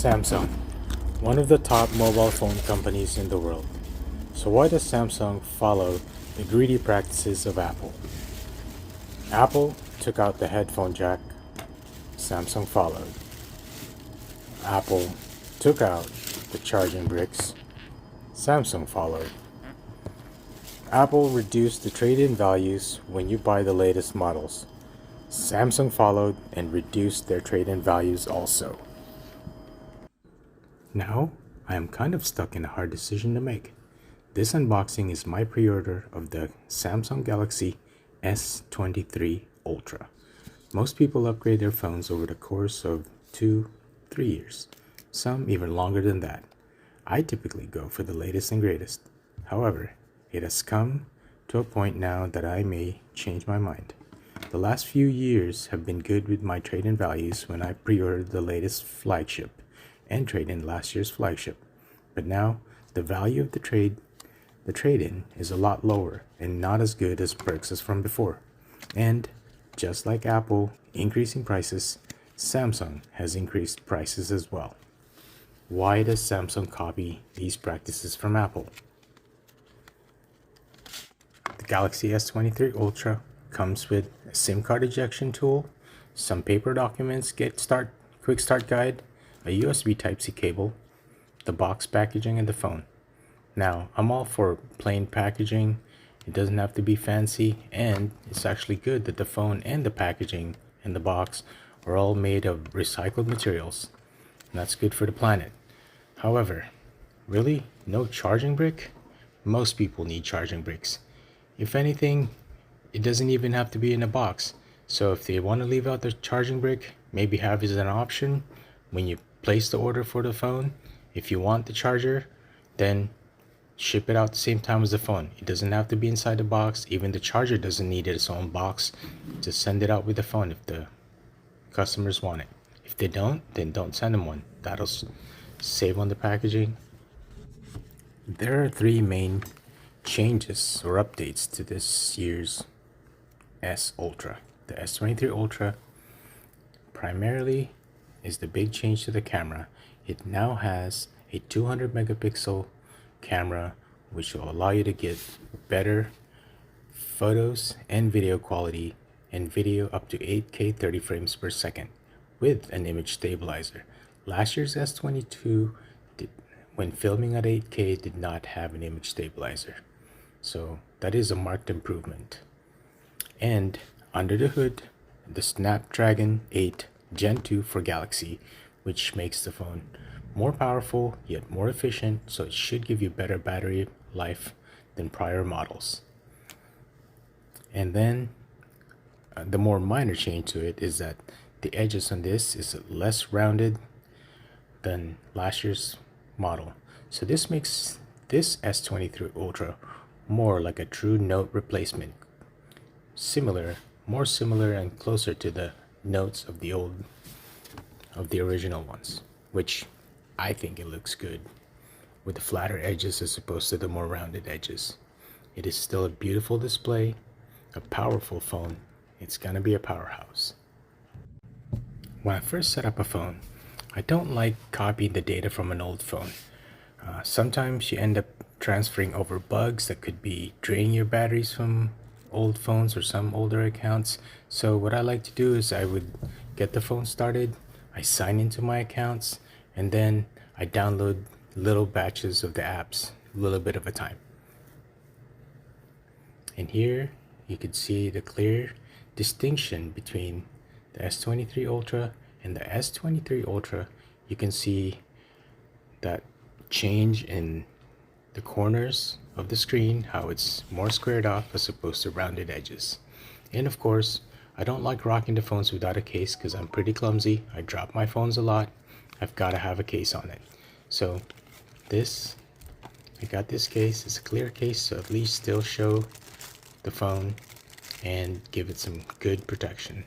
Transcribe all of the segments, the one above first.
Samsung, one of the top mobile phone companies in the world. So why does Samsung follow the greedy practices of Apple? Apple took out the headphone jack, Samsung followed. Apple took out the charging bricks, Samsung followed. Apple reduced the trade-in values when you buy the latest models. Samsung followed and reduced their trade-in values also. Now, I am kind of stuck in a hard decision to make. This unboxing is my pre-order of the Samsung Galaxy S23 Ultra. Most people upgrade their phones over the course of 2-3 years, some even longer than that. I typically go for the latest and greatest. However, it has come to a point now that I may change my mind. The last few years have been good with my trade-in values when I pre-ordered the latest flagship and trade in last year's flagship. But now the value of the trade-in is a lot lower and not as good as perks as from before. And just like Apple increasing prices, Samsung has increased prices as well. Why does Samsung copy these practices from Apple? The Galaxy S23 Ultra comes with a SIM card ejection tool, some paper documents, quick start guide, a USB Type-C cable, the box packaging, and the phone. Now, I'm all for plain packaging. It doesn't have to be fancy, and it's actually good that the phone and the packaging and the box are all made of recycled materials. And that's good for the planet. However, really, no charging brick? Most people need charging bricks. If anything, it doesn't even have to be in a box. So if they want to leave out the charging brick, maybe have it as an option when you place the order for the phone. If you want the charger, then ship it out the same time as the phone. It doesn't have to be inside the box. Even the charger doesn't need its own box. Just send it out with the phone if the customers want it. If they don't, then don't send them one. That'll save on the packaging. There are three main changes or updates to this year's S Ultra. The S23 Ultra primarily is the big change to the camera. It now has a 200 megapixel camera, which will allow you to get better photos and video quality, and video up to 8K 30 frames per second with an image stabilizer. Last year's S22 when filming at 8K did not have an image stabilizer, so that is a marked improvement. And under the hood, the Snapdragon 8 Gen 2 for Galaxy, which makes the phone more powerful yet more efficient, so it should give you better battery life than prior models. And then the more minor change to it is that the edges on this is less rounded than last year's model. So this makes this S23 Ultra more like a true Note replacement, more similar and closer to the Notes of the original ones, which I think it looks good with the flatter edges as opposed to the more rounded edges. It is still a beautiful display, a powerful phone. It's gonna be a powerhouse. When I first set up a phone, I don't like copying the data from an old phone. Sometimes you end up transferring over bugs that could be draining your batteries from old phones or some older accounts. So what I like to do is I would get the phone started, I sign into my accounts, and then I download little batches of the apps, a little bit of a time. And here you can see the clear distinction between the S23 Ultra and the S23 Ultra. You can see that change in the corners of the screen, how it's more squared off as opposed to rounded edges. And of course, I don't like rocking the phones without a case because I'm pretty clumsy. I drop my phones a lot. I've got to have a case on it. So I got this case. It's a clear case, so at least still show the phone and give it some good protection.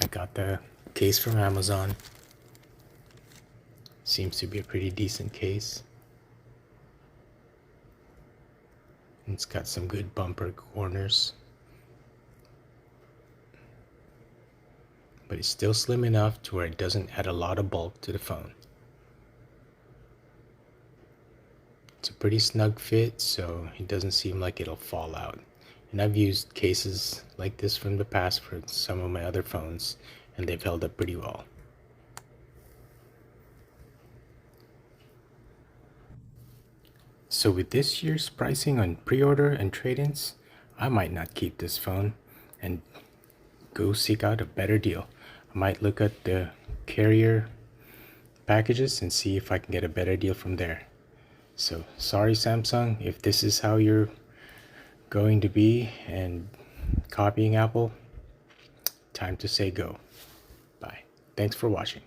I got the case from Amazon. Seems to be a pretty decent case. It's got some good bumper corners. but it's still slim enough to where it doesn't add a lot of bulk to the phone. It's a pretty snug fit, so it doesn't seem like it'll fall out. And I've used cases like this from the past for some of my other phones, and they've held up pretty well. So with this year's pricing on pre-order and trade-ins, I might not keep this phone and go seek out a better deal. I might look at the carrier packages and see if I can get a better deal from there. So sorry Samsung, if this is how you're going to be and copying Apple, time to say go. Bye. Thanks for watching.